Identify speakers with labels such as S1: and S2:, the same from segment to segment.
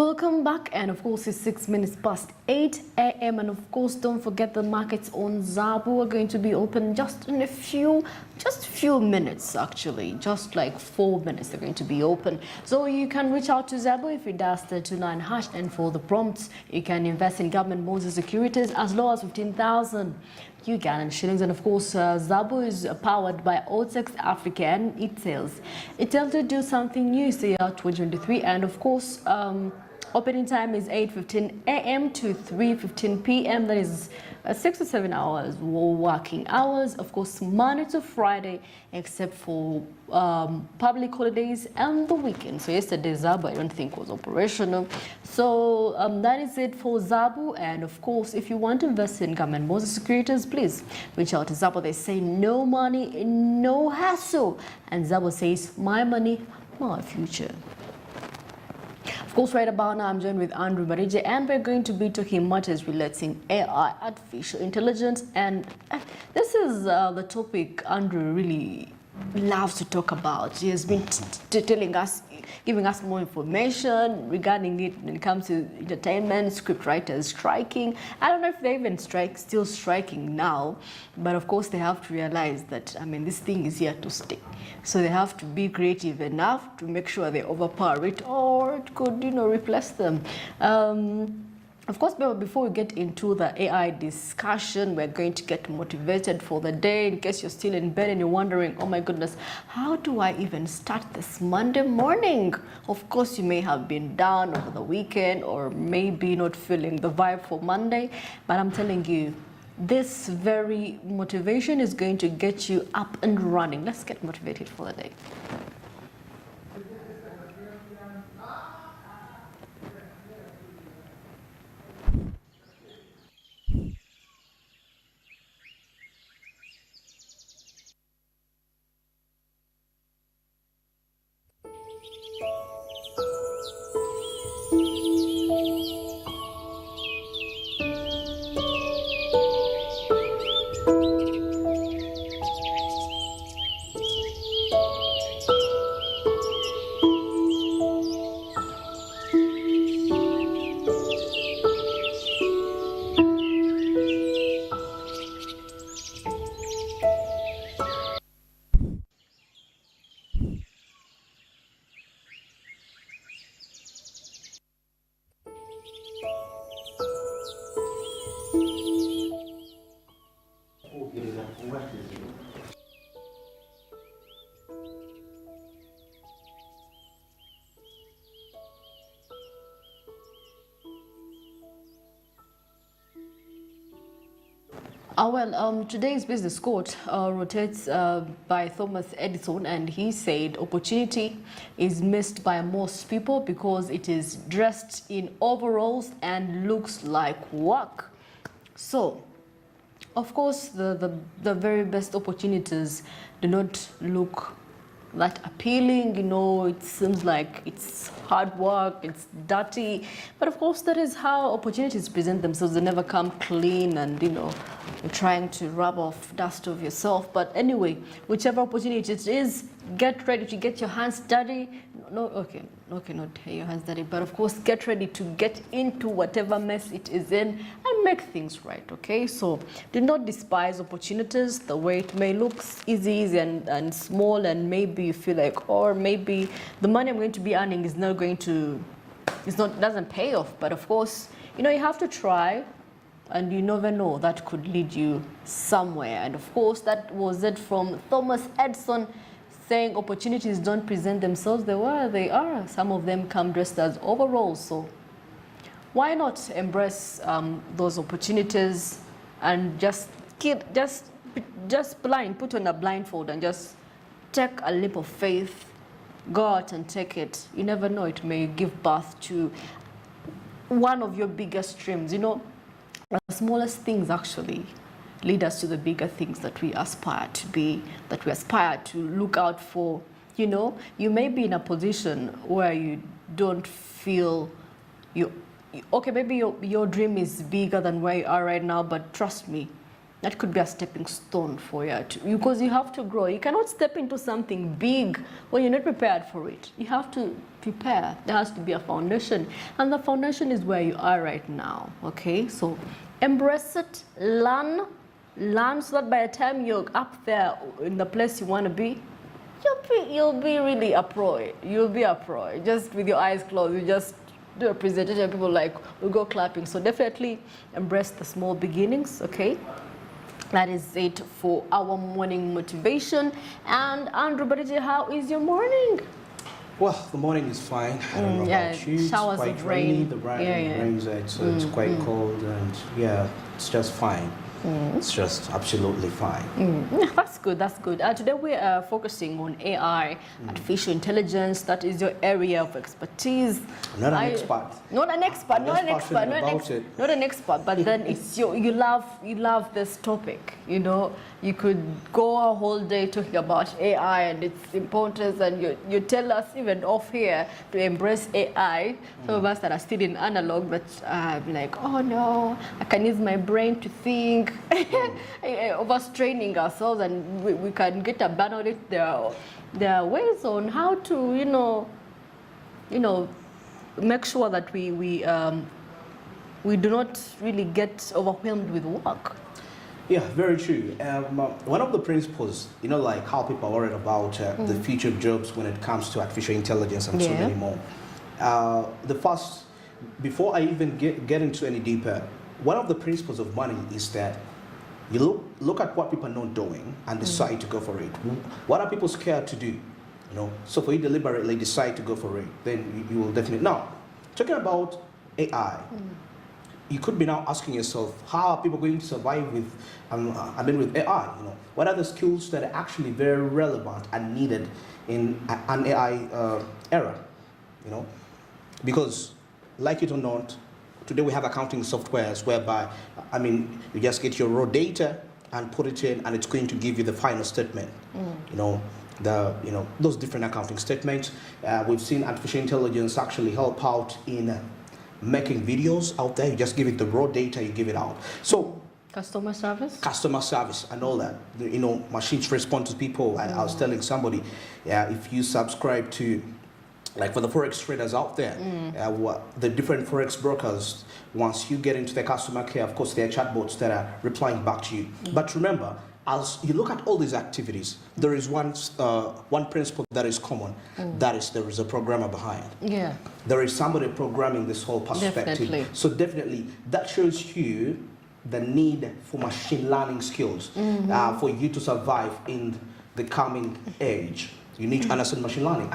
S1: Welcome back, and of course it's 6 minutes past 8 a.m. and of course don't forget the markets on Zabu are going to be open just in a few minutes, actually just like 4 minutes they're going to be open. So you can reach out to Zabu if you dial *29# and for the prompts you can invest in government bonds and securities as low as 15,000 Ugandan shillings. And of course Zabu is powered by Otex Africa and it tells to do something new so 2023. And of course opening time is 8:15 a.m. to 3:15 p.m. That is 6 to 7 hours working hours, of course Monday to Friday except for public holidays and the weekend. So yesterday Zabu I don't think was operational. So that is it for Zabu. And of course if you want to invest in government bonds and securities, please reach out to Zabu. They say no money, no hassle, and Zabu says my money, my future. Of course, right about now, I'm joined with Andrew Marije, and we're going to be talking matters relating AI, artificial intelligence, and this is the topic Andrew really loves to talk about. He has been telling us, giving us more information regarding it when it comes to entertainment, script writers striking. I don't know if they even still striking now, but of course they have to realize that, I mean, this thing is here to stay. So they have to be creative enough to make sure they overpower it, or it could, replace them. Of course, before we get into the AI discussion, we're going to get motivated for the day. In case you're still in bed and you're wondering, oh my goodness, how do I even start this Monday morning? Of course, you may have been down over the weekend or maybe not feeling the vibe for Monday, but I'm telling you, this very motivation is going to get you up and running. Let's get motivated for the day. Today's business quote rotates by Thomas Edison, and he said opportunity is missed by most people because it is dressed in overalls and looks like work. So of course the very best opportunities do not look that appealing. It seems like it's hard work, it's dirty, but of course that is how opportunities present themselves. They never come clean, and you're trying to rub off dust of yourself. But anyway, whichever opportunity it is, get ready to get your hands dirty. Not your hands dirty, but of course get ready to get into whatever mess it is in and make things right. Okay, so do not despise opportunities. The way it may look easy and small, and maybe you feel like, or maybe the money I'm going to be earning is not going to, doesn't pay off. But of course, you have to try, and you never know, that could lead you somewhere. And of course that was it from Thomas Edison, saying opportunities don't present themselves. They are. Some of them come dressed as overalls. So why not embrace those opportunities and just put on a blindfold and just take a leap of faith, go out and take it. You never know, it may give birth to one of your biggest dreams. The smallest things actually lead us to the bigger things that we aspire to be, that we aspire to look out for. You may be in a position where you don't feel okay, maybe your dream is bigger than where you are right now, but trust me, that could be a stepping stone for you because you have to grow. You cannot step into something big when you're not prepared for it. You have to prepare. There has to be a foundation, and the foundation is where you are right now. Okay, so embrace it, learn so that by the time you're up there in the place you want to be, you'll be really a pro. You'll be a pro. Just with your eyes closed, you just do a presentation. People will go clapping. So definitely embrace the small beginnings. Okay. That is it for our morning motivation. And Andrew Badiji, how is your morning?
S2: Well, the morning is fine. I don't know about you.
S1: Showers
S2: it's quite
S1: of
S2: rainy.
S1: rain.
S2: The rain's out, so it's quite cold, and yeah, it's just fine. It's just absolutely fine.
S1: That's good. That's good. Today we are focusing on AI, artificial intelligence. That is your area of expertise.
S2: Not an expert.
S1: Not an expert. Not an expert. Not an expert. But then it's you love this topic. You know, you could go a whole day talking about AI and its importance, and you tell us even off here to embrace AI. Some of us that are still in analog, but like, oh no, I can use my brain to think. Overstraining ourselves, and we can get a ban on it. There are ways on how to make sure that we do not really get overwhelmed with work.
S2: Yeah, very true. One of the principles, like how people are worried about the future of jobs when it comes to artificial intelligence and so many more. Before I even get into any deeper, one of the principles of money is that you look at what people are not doing and decide to go for it. What are people scared to do? So for you deliberately decide to go for it, then you will definitely. Now, talking about AI, you could be now asking yourself, how are people going to survive with AI? What are the skills that are actually very relevant and needed in an AI era? Because like it or not, today we have accounting softwares whereby, you just get your raw data and put it in, and it's going to give you the final statement. Those different accounting statements. We've seen artificial intelligence actually help out in making videos out there. You just give it the raw data, you give it out. So
S1: customer service
S2: and all that. Machines respond to people. I was telling somebody, if you subscribe to, like for the forex traders out there, the different forex brokers, once you get into the customer care, of course there are chatbots that are replying back to you. But remember, as you look at all these activities, there is one principle that is common. That is, there is a programmer behind. Yeah. There is somebody programming this whole perspective.
S1: Definitely.
S2: So definitely, that shows you the need for machine learning skills for you to survive in the coming age. You need to understand machine learning.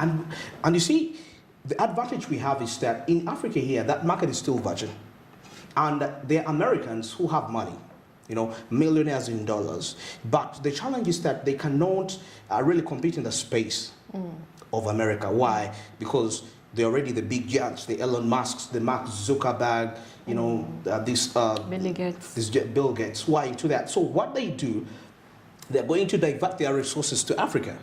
S2: And you see, the advantage we have is that in Africa here, that market is still virgin. And there are Americans who have money, millionaires in dollars. But the challenge is that they cannot really compete in the space of America. Why? Because they're already the big giants, the Elon Musks, the Mark Zuckerberg, Bill Gates. Why into that? So what they do, they're going to divert their resources to Africa.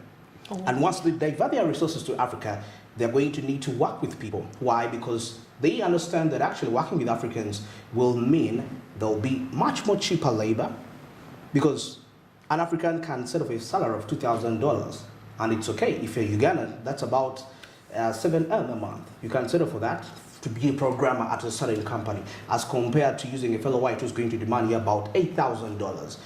S2: And once they divert their resources to Africa, they're going to need to work with people. Why? Because they understand that actually working with Africans will mean there'll be much more cheaper labor, because an African can set up a salary of $2,000, and it's okay. If you're Ugandan, that's about $7,000 a month. You can settle for that to be a programmer at a certain company, as compared to using a fellow white who's going to demand you about $8,000,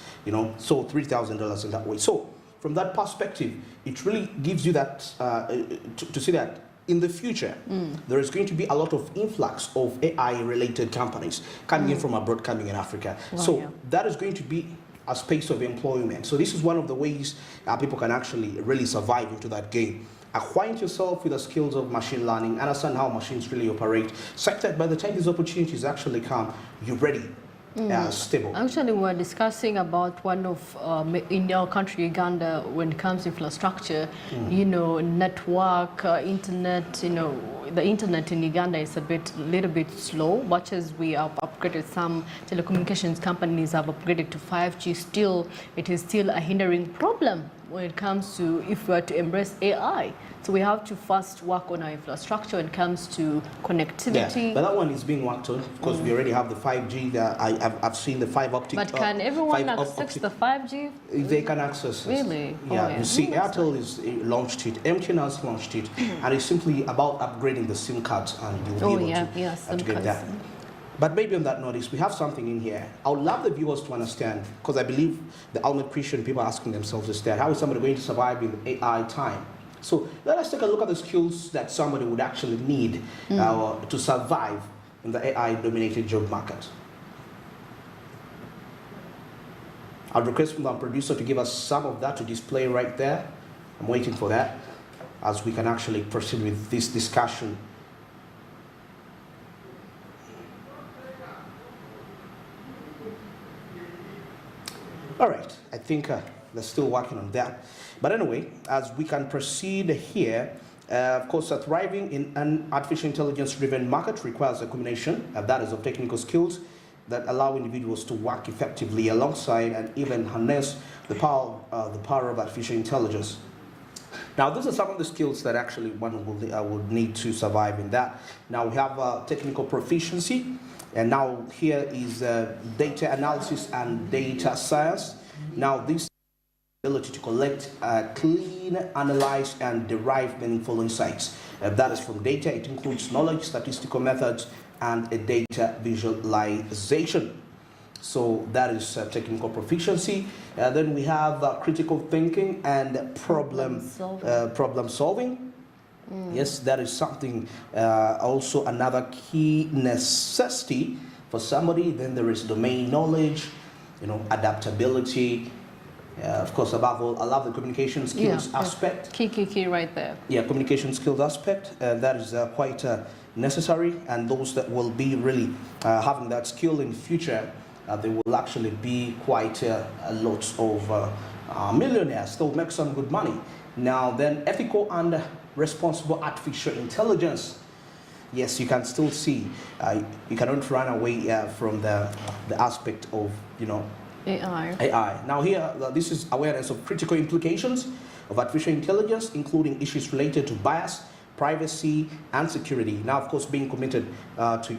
S2: so $3,000 in that way. So from that perspective, it really gives you that to see that in the future, there is going to be a lot of influx of AI-related companies coming in from abroad, coming in Africa. That is going to be a space of employment. So this is one of the ways people can actually really survive into that game. Acquaint yourself with the skills of machine learning, understand how machines really operate, such that by the time these opportunities actually come, you're ready. Stable.
S1: Actually, we're discussing about one of in our country, Uganda, when it comes to infrastructure, network, internet. The internet in Uganda is a little bit slow. Much as we are upgraded. Some telecommunications companies have upgraded to 5G. Still, it is still a hindering problem when it comes to if we are to embrace AI. So we have to first work on our infrastructure when it comes to connectivity.
S2: Yeah, but that one is being worked on because we already have the 5G. That I've seen the 5 optic.
S1: But can everyone access the 5G?
S2: They can access it.
S1: Really?
S2: Yeah,
S1: Oh, yeah.
S2: you see, Airtel is launched it, MTN has launched it, and it's simply about upgrading the SIM cards, and you'll be able to get that. But maybe on that notice, we have something in here. I would love the viewers to understand, because I believe the ultimate question people are asking themselves is that how is somebody going to survive in the AI time? So let us take a look at the skills that somebody would actually need to survive in the AI-dominated job market. I'll request from our producer to give us some of that to display right there. I'm waiting for that as we can actually proceed with this discussion. All right, I think they're still working on that. But anyway, as we can proceed here, of course, thriving in an artificial intelligence-driven market requires a combination, that is, of technical skills that allow individuals to work effectively alongside and even harness the power of artificial intelligence. Now, these are some of the skills that actually one would need to survive in that. Now, we have technical proficiency, and now here is data analysis and data science. Now, this ability to collect, clean, analyze, and derive meaningful insights. That is from data. It includes knowledge, statistical methods, and a data visualization. So that is technical proficiency. Then we have critical thinking and problem solving. Yes, that is something also another key necessity for somebody. Then there is domain knowledge, adaptability. Of course, above all, I love the communication skills aspect.
S1: Key right there.
S2: Yeah, communication skills aspect. That is quite necessary, and those that will be really having that skill in future, they will actually be quite a lot of millionaires. They'll make some good money. Now, then, ethical and responsible artificial intelligence. Yes, you can still see, you cannot run away from the aspect of, AI. Now here, this is awareness of critical implications of artificial intelligence, including issues related to bias, privacy, and security. Now, of course, being committed to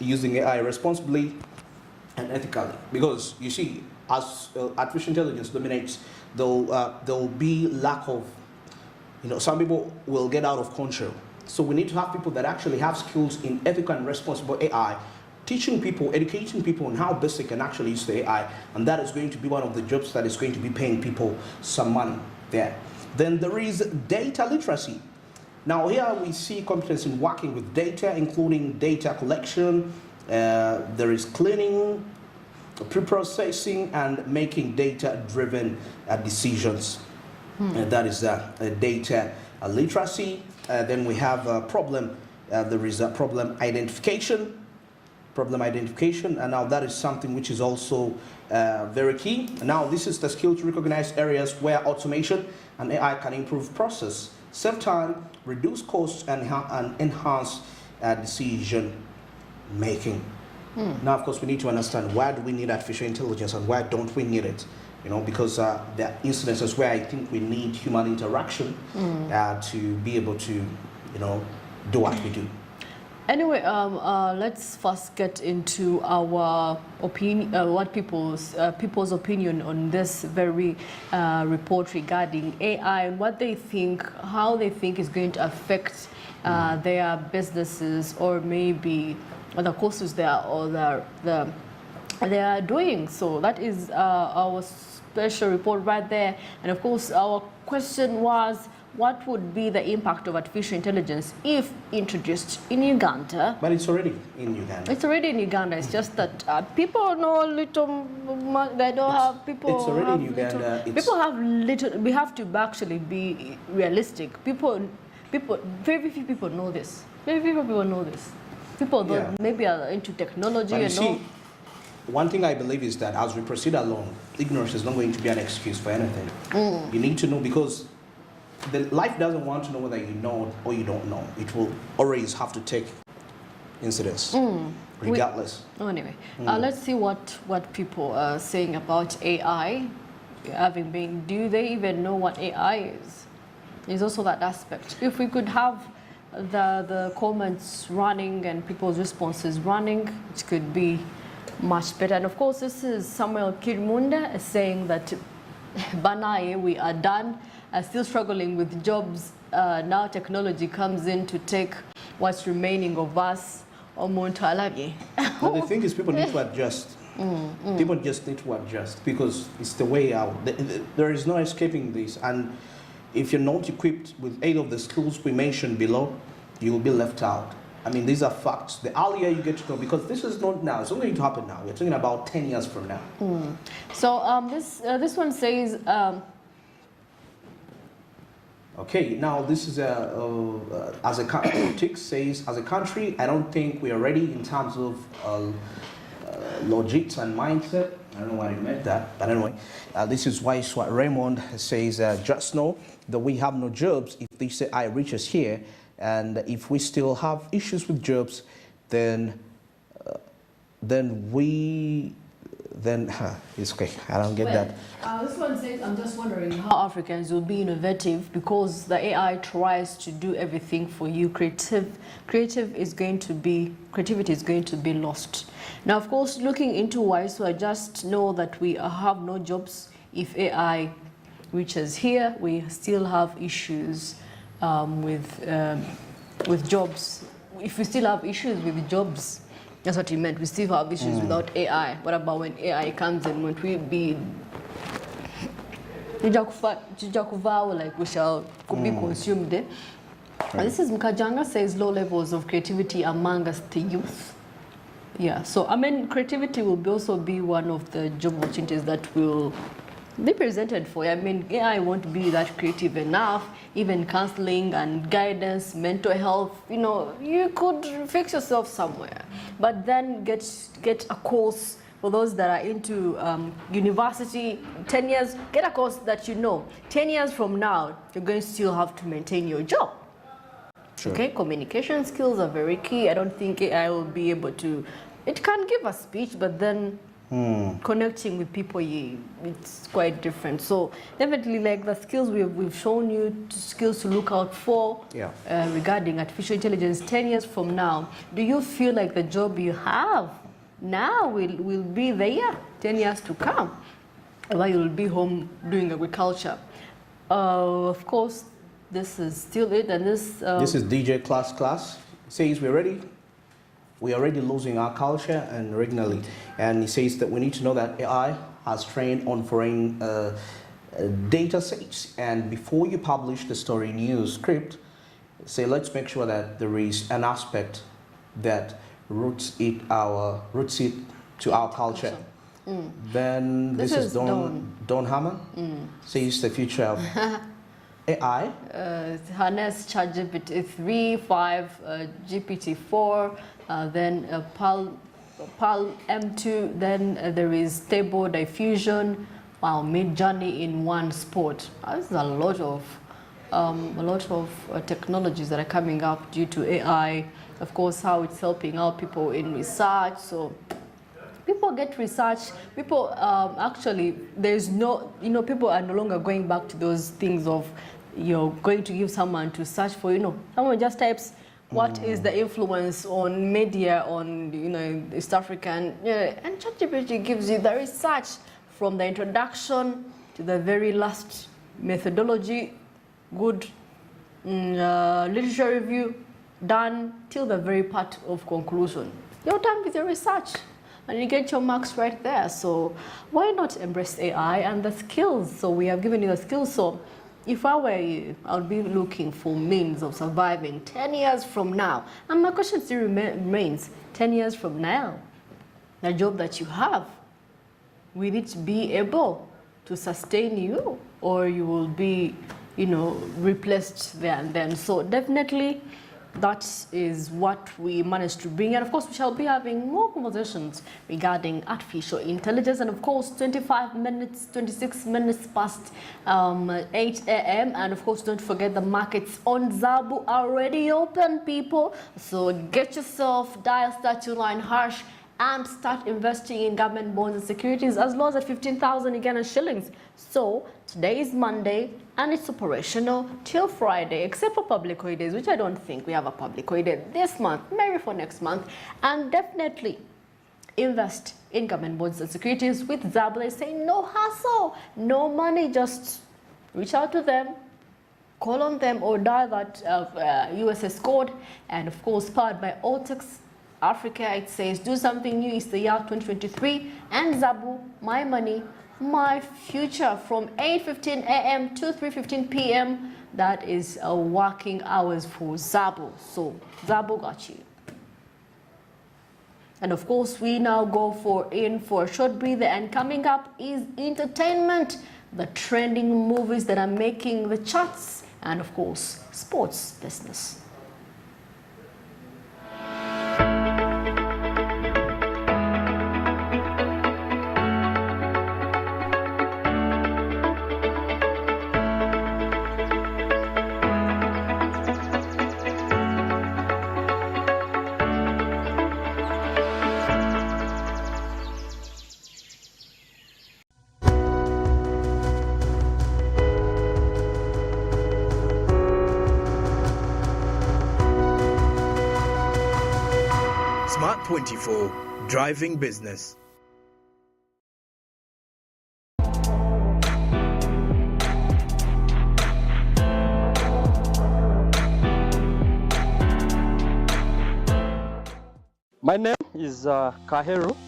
S2: using AI responsibly and ethically. Because, you see, as artificial intelligence dominates, there'll be lack of, some people will get out of control. So we need to have people that actually have skills in ethical and responsible AI, teaching people, educating people on how best they can actually use the AI, and that is going to be one of the jobs that is going to be paying people some money there. Then there is data literacy. Now here we see competence in working with data, including data collection, there is cleaning, pre-processing, and making data-driven decisions. That is data literacy. Then we have there is a problem identification, and now that is something which is also very key. Now this is the skill to recognize areas where automation and AI can improve process, save time, reduce costs, and enhance decision making. Now, of course, we need to understand why do we need artificial intelligence and why don't we need it? Because there are instances where I think we need human interaction to be able to, do what we do.
S1: Anyway, let's first get into our opinion, what people's opinion on this very report regarding AI and what they think, how they think is going to affect their businesses or maybe the courses they are doing. So that is our special report right there. And of course, our question was, what would be the impact of artificial intelligence if introduced in Uganda?
S2: But it's already in Uganda.
S1: It's already in Uganda. It's just that people know little. They don't have people.
S2: It's already in Uganda.
S1: People have little. We have to actually be realistic. Very few people know this. Very few people know this. People don't, maybe are into technology
S2: but
S1: and
S2: see,
S1: all.
S2: One thing I believe is that as we proceed along, ignorance is not going to be an excuse for anything. You need to know, because the life doesn't want to know whether you know or you don't know. It will always have to take incidence. regardless.
S1: Anyway, let's see what people are saying about AI. Having been, do they even know what AI is? There's also that aspect. If we could have the comments running and people's responses running, it could be much better. And of course, this is Samuel Kirmunda saying that Banaye, we are done, still struggling with jobs. Now technology comes in to take what's remaining of us.
S2: But the thing is, people need to adjust. People just need to adjust because it's the way out. There is no escaping this. And if you're not equipped with any of the skills we mentioned below, you will be left out. I mean, these are facts. The earlier you get to know, because this is not now, it's not going to happen now. We're talking about 10 years from now.
S1: So this one says...
S2: Okay, now this is as a politics says, as a country, I don't think we are ready in terms of logics and mindset. I don't know why I meant that, but anyway, this is why what Raymond says, just know that we have no jobs if this AI reaches here, and if we still have issues with jobs, then it's okay. I don't get that.
S1: This one says, I'm just wondering how Africans will be innovative because the AI tries to do everything for you. Creativity is going to be lost. Now, of course, looking into why, so I just know that we have no jobs. If AI reaches here, we still have issues with jobs. If we still have issues with jobs, that's what he meant. We still have issues without AI. What about when AI comes in? Won't we be like we shall be consumed? Right. This is Mkajanga says low levels of creativity among us, the youth. Yeah, so I mean, creativity will also be one of the job opportunities that will be presented for you. I mean, AI won't be that creative enough. Even counseling and guidance, mental health, you know, you could fix yourself somewhere. But then get a course for those that are into university, 10 years, get a course that you know, 10 years from now, you're going to still have to maintain your job.
S2: Sure.
S1: Okay, communication skills are very key. I don't think AI will be able to, it can give a speech, but then connecting with people, it's quite different. So definitely, like the skills we've shown you, skills to look out for regarding artificial intelligence 10 years from now. Do you feel like the job you have now will be there 10 years to come? While you'll be home doing agriculture. Of course, this is still it, and this
S2: is DJ Class. It says we're ready. We are already losing our culture and regionally. And he says that we need to know that AI has trained on foreign data sets. And before you publish the story news script, say let's make sure that there is an aspect that roots it to our culture. Then this is Don Hammer. Says the future of AI.
S1: Harness ChatGPT 3, 5, GPT-4, then PAL M2, then there is Stable Diffusion, Mid-Journey in one spot. There's a lot of technologies that are coming up due to AI. Of course, how it's helping out people in research. So people get research. People actually, there's no, people are no longer going back to those things of, you're going to give someone to search for, someone just types, what is the influence on media on, East African, and ChatGPT gives you the research from the introduction to the very last methodology, good literature review, done till the very part of conclusion. You're done with your research and you get your marks right there. So why not embrace AI and the skills? So we have given you the skills. So if I were you, I would be looking for means of surviving 10 years from now. And my question still remains, 10 years from now, the job that you have, will it be able to sustain you, or you will be, replaced there and then? So definitely, that is what we managed to bring. And of course, we shall be having more conversations regarding artificial intelligence. And of course, 26 minutes past 8 a.m. And of course, don't forget the markets on Zabu are already open, people. So get yourself, dial *2 # and start investing in government bonds and securities as low as at 15,000 Ugandan shillings. So today is Monday and it's operational till Friday, except for public holidays, which I don't think we have a public holiday this month, maybe for next month. And definitely invest in government bonds and securities with Zabu. Saying no hassle, no money, just reach out to them, call on them, or dial that USS code. And of course, powered by Altex Africa, it says do something new. It's the year 2023, and Zabu, my money, my future, from 8:15 a.m. to 3:15 p.m. That is working hours for Zabu. So Zabu got you. And of course, we now go in for a short breather, and coming up is entertainment, the trending movies that are making the charts, and of course, sports business.
S3: Smart 24, driving business.
S4: My name is Kaheru.